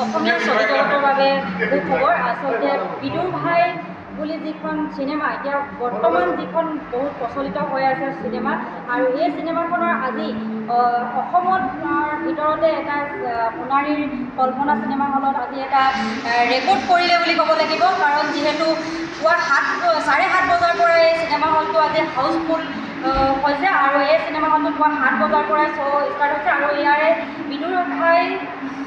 অসমীয়া ছবি জগতৰ বাবে সুখবৰ। আচলতে বিদুৰ ভাই বুলি যিখন চিনেমা এতিয়া বৰ্তমান যিখন বহুত প্ৰচলিত হৈ আছে চিনেমা, আৰু এই চিনেমাখনৰ আজি অসমত ভিতৰতে এটা সোণাৰীৰ কল্পনা চিনেমা হলত আজি এটা ৰেকৰ্ড কৰিলে বুলি ক'ব লাগিব। কাৰণ যিহেতু পুৱা 7:30 বজাৰ পৰাই এই চিনেমা হলটো আজি হাউচফুল হৈছে, আৰু এই চিনেমা হলটো পুৱা 7 বজাৰ পৰাই শ্ব' ষ্টাৰ্ট হৈছে। আৰু ইয়াৰে বিদুৰ ভাই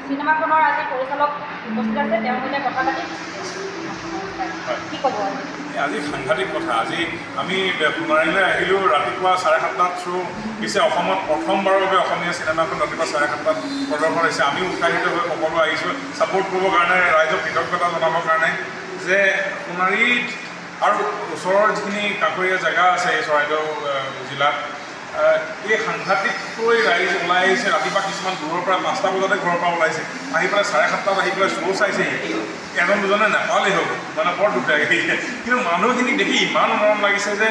চিনেমাখনৰ আজি পৰিচালক উপস্থিত আছে, তেওঁৰ সৈতে কথা পাতি কি ক'ব? আজি সাংঘাতিক কথা। আজি আমি সোণাৰীলৈ আহিলোঁ ৰাতিপুৱা 7:30 শ্ব' পিছে অসমত প্ৰথমবাৰৰ বাবে অসমীয়া চিনেমাখন ৰাতিপুৱা 7:30 প্ৰদৰ্শন হৈছে। আমিও উৎসাহিত হৈ সকলো আহিছোঁ ছাপোৰ্ট কৰিবৰ কাৰণে, ৰাইজক কৃতজ্ঞতা জনাবৰ কাৰণে যে সোণাৰীত আৰু ওচৰৰ যিখিনি কাষৰীয়া জেগা আছে এই চৰাইদেউ জিলাত এই সাংঘাতিককৈ ৰাইজ ওলাই আহিছে। ৰাতিপুৱা কিছুমান দূৰৰ পৰা 5টা বজাতে ঘৰৰ পৰা ওলাইছে, আহি পেলাই 7:30 আহি পেলাই শ্ব' চাইছেহি। এজন দুজনে নাপালেই হ'ব, মানে বৰ দুখ লাগে। কিন্তু মানুহখিনিক দেখি ইমান মৰম লাগিছে যে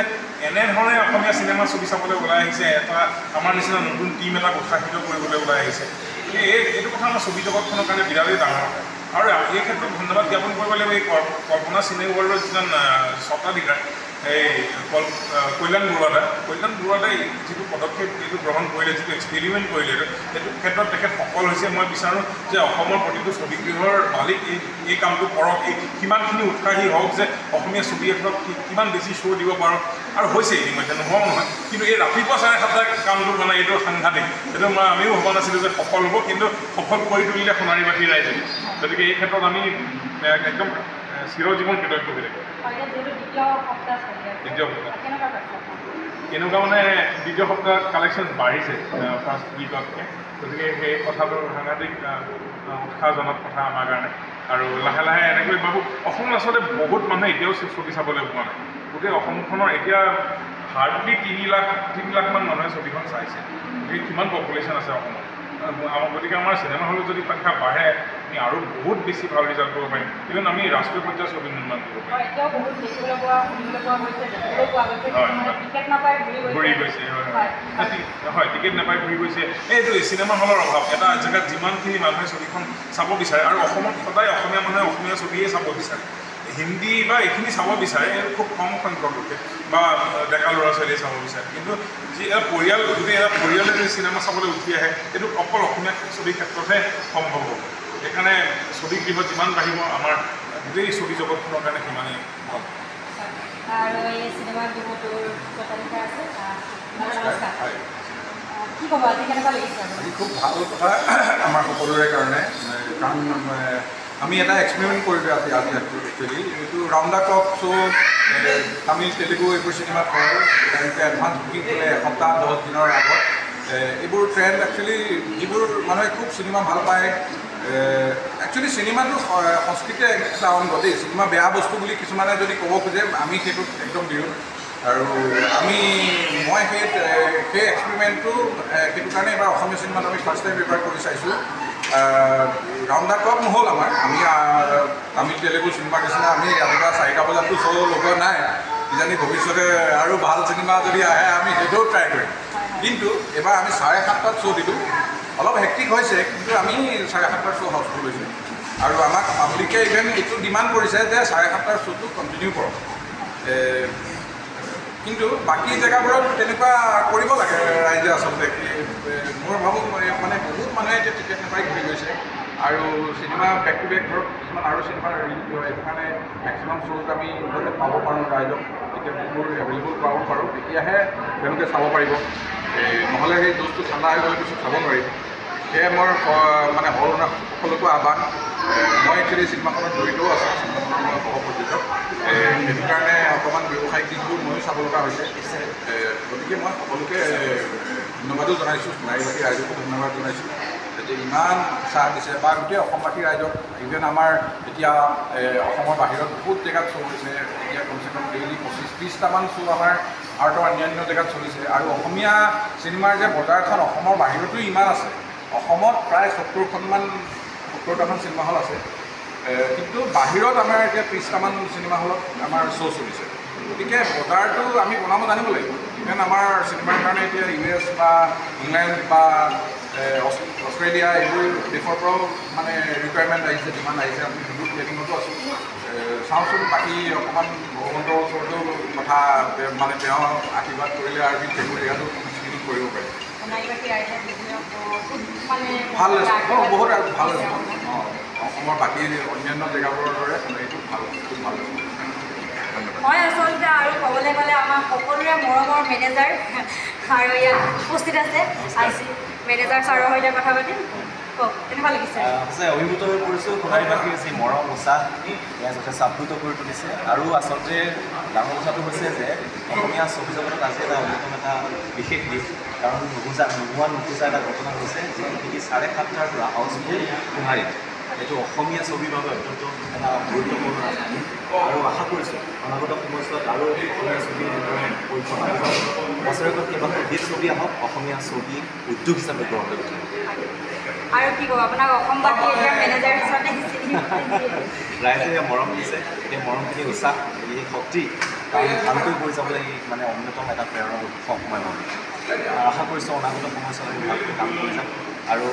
এনেধৰণে অসমীয়া চিনেমা ছবি চাবলৈ ওলাই আহিছে, এটা আমাৰ নিচিনা নতুন টীম এটাক উৎসাহিত কৰিবলৈ ওলাই আহিছে। এইটো কথা আমাৰ ছবি জগতখনৰ কাৰণে বিৰাটেই ডাঙৰ। আৰু এই ক্ষেত্ৰত ধন্যবাদ জ্ঞাপন কৰিব লাগিব এই কল্পনা চিনে ৱৰ্ল্ডৰ যিজন স্বত্বাধিকাৰ এই কল্যাণ বৰুৱাদাই যিটো পদক্ষেপ এইটো গ্ৰহণ কৰিলে, যিটো এক্সপেৰিমেণ্ট কৰিলে, সেইটো ক্ষেত্ৰত তেখেত সফল হৈছে। মই বিচাৰোঁ যে অসমৰ প্ৰতিটো ছবিগৃহৰ মালিক এই কামটো কৰক, সিমানখিনি উৎসাহী হওক যে অসমীয়া ছবি এখনক কিমান বেছি শ্ব' দিব পাৰক। আৰু হৈছে ইতিমধ্যে, নোহোৱাও নহয়। কিন্তু এই ৰাতিপুৱা 7:30 কামটো মানে এইটো সাংঘাতিক। সেইটো আমিও ভবা নাছিলোঁ যে সফল হ'ব, কিন্তু সফল কৰি তুলিলে সোণাৰীবাসী ৰাইজে। গতিকে এই ক্ষেত্ৰত আমি একদম চিৰজীৱন কৃতজ্ঞ হৈ থাকিব। কেনেকুৱা মানে দ্বিতীয় সপ্তাহত কালেকশ্যন বাঢ়িছে ফাৰ্ষ্ট উইকতকৈ। গতিকে সেই কথাটো সাংঘাতিক উৎসাহজনক কথা আমাৰ কাৰণে। আৰু লাহে লাহে এনেকৈ ভাবোঁ অসমত আচলতে বহুত মানুহে এতিয়াও ছবি চাবলৈ পোৱা নাই। গোটেই অসমখনৰ এতিয়া হাৰ্ডলি 3 লাখমান মানুহে ছবিখন চাইছে। গতিকে কিমান পপুলেশ্যন আছে অসমত। গতিকে আমাৰ চিনেমা হলত যদি সংখ্যা বাঢ়ে আমি আৰু বহুত বেছি ভাল ৰিজাল্ট কৰিব পাৰিম। ইভেন আমি ৰাষ্ট্ৰীয় পৰ্যায়ৰ ছবি নিৰ্মাণ কৰিব পাৰিম। ঘূৰি গৈছে, হয় টিকেট নাপাই ঘূৰি গৈছে। এইটো চিনেমা হলৰ অভাৱ। এটা জেগাত যিমানখিনি মানুহে ছবিখন চাব বিচাৰে, আৰু অসমত সদায় অসমীয়া মানুহে অসমীয়া ছবিয়ে চাব বিচাৰে, হিন্দী বা এইখিনি চাব বিচাৰে খুব কম সংখ্যক লোকে, বা ডেকা ল'ৰা ছোৱালীয়ে চাব বিচাৰে। কিন্তু যি এটা পৰিয়াল, গোটেই এটা পৰিয়ালে যদি চিনেমা চাবলৈ উঠি আহে, এইটো অকল অসমীয়া ছবিৰ ক্ষেত্ৰতহে সম্ভৱ হ'ব। সেইকাৰণে ছবিগৃহ যিমান বাঢ়িব আমাৰ গোটেই ছবি জগতখনৰ কাৰণে সিমানেই ভাল। আজি খুব ভাল কথা আমাৰ সকলোৰে কাৰণে, কাৰণ আমি এটা এক্সপেৰিমেণ্ট কৰিলোঁ আজি একচুৱেলি। এইটো round the clock show' Tamil Telugu এইবোৰ চিনেমাত হয়। তেওঁলোকে এডভান্স বুকিং কৰিলে এসপ্তাহ 10 দিনৰ আগত। এইবোৰ ট্ৰেণ্ড একচুৱেলি যিবোৰ মানুহে খুব চিনেমা ভাল পায়। একচুৱেলি চিনেমাটো সংস্কৃতিৰ এটা অংগ দেই। চিনেমা বেয়া বস্তু বুলি কিছুমানে যদি ক'ব খোজে, আমি সেইটোত একদম বিৰোধ। আৰু মই সেই এক্সপেৰিমেণ্টটো সেইটো কাৰণে এবাৰ অসমীয়া চিনেমাত আমি ফাৰ্ষ্ট টাইম ব্যৱহাৰ কৰি চাইছোঁ। ৰাউণ্ড দ্য ক্লক নহ'ল আমাৰ, আমি তামিল তেলেগু চিনেমাৰ নিচিনা আমি ৰাতিপুৱা 4টা বজাততো শ্ব' লগোৱা নাই। কিজানি ভৱিষ্যতে আৰু ভাল চিনেমা যদি আহে আমি সেইটোও ট্ৰাই কৰিম। কিন্তু এবাৰ আমি 7:30 শ্ব' দিলোঁ। অলপ হেক্টিক হৈছে, কিন্তু আমি 7:30 শ্ব' হাউচফুল হৈছে। আৰু আমাক পাব্লিকে ইভেন এইটো ডিমাণ্ড কৰিছে যে 7:30 শ্ব'টো কণ্টিনিউ কৰক। কিন্তু বাকী জেগাবোৰত তেনেকুৱা কৰিব লাগে ৰাইজে আচলতে। মোৰ ভাবোঁ মানে বহুত মানুহে এতিয়া টিকেট নাপাই ঘূৰি গৈছে, আৰু চিনেমা বেক টু বেক ধৰক কিছুমান আৰু চিনেমা ৰিলিজ হয়। সেইটো কাৰণে মেক্সিমাম শ্ব'ত আমি যাতে পাব পাৰোঁ, ৰাইজক টিকেটবোৰ এভেইলেবল কৰাব পাৰোঁ, তেতিয়াহে তেওঁলোকে চাব পাৰিব। নহ'লে সেই দোষটো ঠাণ্ডা হৈ গ'লে পিছত চাব নোৱাৰিব। সেয়ে মোৰ মানে হল সকলোকো আহ্বান। মই একচুৱেলি চিনেমাখনত জড়িতও আছোঁ, চিনেমাখনৰ মই সহপ্ৰযোজক। সেইটো কাৰণে অকণমান ব্যৱসায়িক দিশবোৰ ময়ো চাব লগা হৈছে। গতিকে মই সকলোকে ধন্যবাদো জনাইছোঁ, সোণাৰীবাসী ৰাইজকো ধন্যবাদ জনাইছোঁ যে ইমান উৎসাহ দিছে, বা গোটেই অসমবাসী ৰাইজক। ইভেন আমাৰ এতিয়া অসমৰ বাহিৰত বহুত জেগাত শ্ব' হৈছে। এতিয়া কমচে কম ডেইলি 25-30টামান শ্ব' আমাৰ ভাৰতৰ অন্যান্য জেগাত চলিছে। আৰু অসমীয়া চিনেমাৰ যে বজাৰখন অসমৰ বাহিৰতো ইমান আছে। অসমত প্ৰায় 70টামান চিনেমা হল আছে, কিন্তু বাহিৰত আমাৰ এতিয়া 30টামান চিনেমা হলত আমাৰ শ্ব' চলিছে। গতিকে বজাৰটো আমি বনাব জানিব লাগিব। ইভেন আমাৰ চিনেমাৰ কাৰণে এতিয়া US বা ইংলেণ্ড বা অষ্ট্ৰেলিয়া এইবোৰ দেশৰ পৰাও মানে ৰিকুৱাৰমেণ্ট আহিছে, ডিমাণ্ড আহিছে। আমি বহুত প্লেনিঙতো আছোঁ। চাওঁচোন বাকী অকণমান ভগৱন্তৰ ওচৰতো কথা মানে তেওঁ আশীৰ্বাদ কৰিলে আৰু সেইবোৰ জেগাটো স্ক্ৰীনিং কৰিব পাৰি। ভাল বহুত ভাল অসমৰ বাকী অন্যান্য জেগাবোৰৰ দৰে এইটো ভাল, খুব ভাল। মই আচলতে আৰু ক'বলৈ গ'লে আমাৰ সকলোৰে মৰমৰ মেনেজাৰ আৰু ইয়াত উপস্থিত আছে মেনেজাৰ ছাৰৰ সৈতে কথা পাতিম। কওক, কেনেকুৱা লাগিছে? সঁচাই অভিভূত হৈ পৰিছোঁ। সোণাৰীবাসীৰ যি মৰম উৎসাহ এয়া যথেষ্ট আপ্লুত কৰি তুলিছে। আৰু আচলতে ডাঙৰ কথাটো হৈছে যে অসমীয়া ছবি জগতত আজি এটা অন্যতম এটা বিশেষ দিশ, কাৰণ নোখোজা এটা ঘটনা হৈছে যে নেকি 7:30টাৰ পৰা হাউচফুল সোণাৰীত। এইটো অসমীয়া ছবিৰ বাবে অত্যন্ত এটা গুৰুত্বপূৰ্ণ ৰাজধানী। আৰু আশা কৰিছোঁ অনাগত সময়ছোৱাত আৰু অসমীয়া ছবি এনেদৰে পৰিচালনা বছৰেকত কেইবাটাও হিট ছবি আহক, অসমীয়া ছবি উদ্যোগ হিচাপে গঢ় লৈ উঠে। আৰু কি ক'ব, আপোনাক অসমবাসী এতিয়া মেনেজাৰ হিচাপে ৰাইজে মৰম দিছে। এই মৰমখিনি উৎসাহ, এই শক্তি ভালকৈ কৰি যাবলৈ মানে অন্যতম এটা প্ৰেৰণাৰ উৎস মই ভাবোঁ। আশা কৰিছোঁ অনাগত সময়ছোৱাত আমি ভালকৈ কাম কৰি যাম। আৰু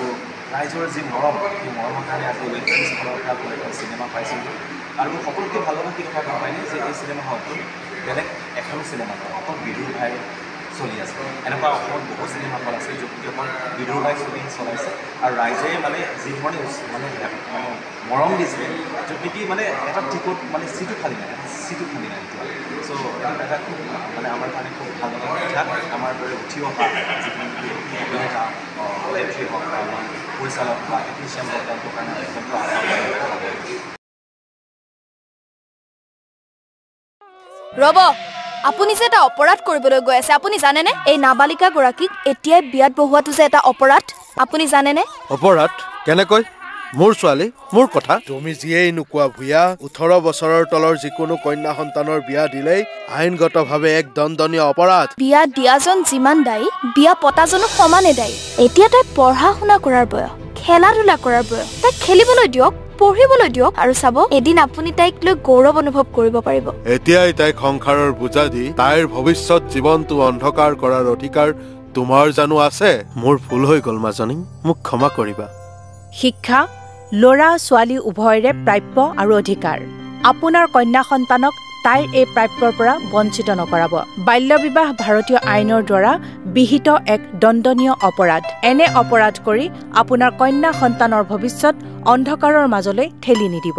ৰাইজৰ যি মৰম, সেই মৰমৰ কাৰণে আজি ৱেব ছিৰিজখনৰ পৰা মই এখন চিনেমা পাইছিলোঁ। আৰু সকলোকে ভাল লগা কি কথা গম পায়নে যে এই চিনেমাখনটো বেলেগ এখন চিনেমা নহয়, অকল বিদুৰ ভাই চলি আছে। এনেকুৱা অসমত বহু চিনেমা হল আছে য'ত অকল বিদুৰ ভাই চলাইছে। আৰু ৰাইজে মানে যিধৰণে মানে মৰম দিছিলে, য'ত নেকি মানে এটা টিকট মানে চিটো খালী নাই চ' এটা খুব মানে আমাৰ কাৰণে খুব ভাল লগা কথা। আমাৰ দৰে উঠি অহা যিখিনি অভিনেতা অভিনেত্ৰী হওক বা আমাৰ পৰিচালক বা টেকনিচিয়ান হওক, তেওঁলোকৰ কাৰণে অত্যন্ত ৰ'ব, আপুনি যে এটা অপৰাধ কৰিবলৈ গৈ আছে, আপুনি জানেনে? এই নাবালিকাগৰাকীক এতিয়াই বিয়াত বহোৱাটো যে এটা অপৰাধ, আপুনি জানেনে? অপৰাধ কেনেকৈ? মোৰ ছোৱালী, মোৰ কথা। তুমি যিয়েই নোকোৱা ভূঞা, 18 বছৰৰ তলৰ যিকোনো কন্যা সন্তানৰ বিয়া দিলেই আইনগতভাৱে এক দণ্ডনীয় অপৰাধ। বিয়া দিয়াজন যিমান দায়ী, বিয়া পতাজনো সমানে দায়ী। এতিয়া তাই পঢ়া শুনা কৰাৰ বয়স, খেলা ধূলা কৰাৰ বয়স। তাইক খেলিবলৈ দিয়ক, পঢ়িবলৈ দিয়ক, আৰু চাব এদিন আপুনি তাইক লৈ গৌৰৱ অনুভৱ কৰিব পাৰিব। এতিয়াই তাইক সংসাৰৰ বোজা দি তাইৰ ভৱিষ্যত জীৱনটো অন্ধকাৰ কৰাৰ অধিকাৰ তোমাৰ জানো আছে? মোৰ ভুল হৈ গ'ল মাজনী, মোক ক্ষমা কৰিবা। শিক্ষা ল'ৰা ছোৱালী উভয়ৰে প্ৰাপ্য আৰু অধিকাৰ। আপোনাৰ কন্যা সন্তানক তাইৰ এই প্ৰাপ্যৰ পৰা বঞ্চিত নকৰাব। বাল্য বিবাহ ভাৰতীয় আইনৰ দ্বাৰা বিহিত এক দণ্ডনীয় অপৰাধ। এনে অপৰাধ কৰি আপোনাৰ কন্যা সন্তানৰ ভৱিষ্যত অন্ধকাৰৰ মাজলৈ ঠেলি নিদিব।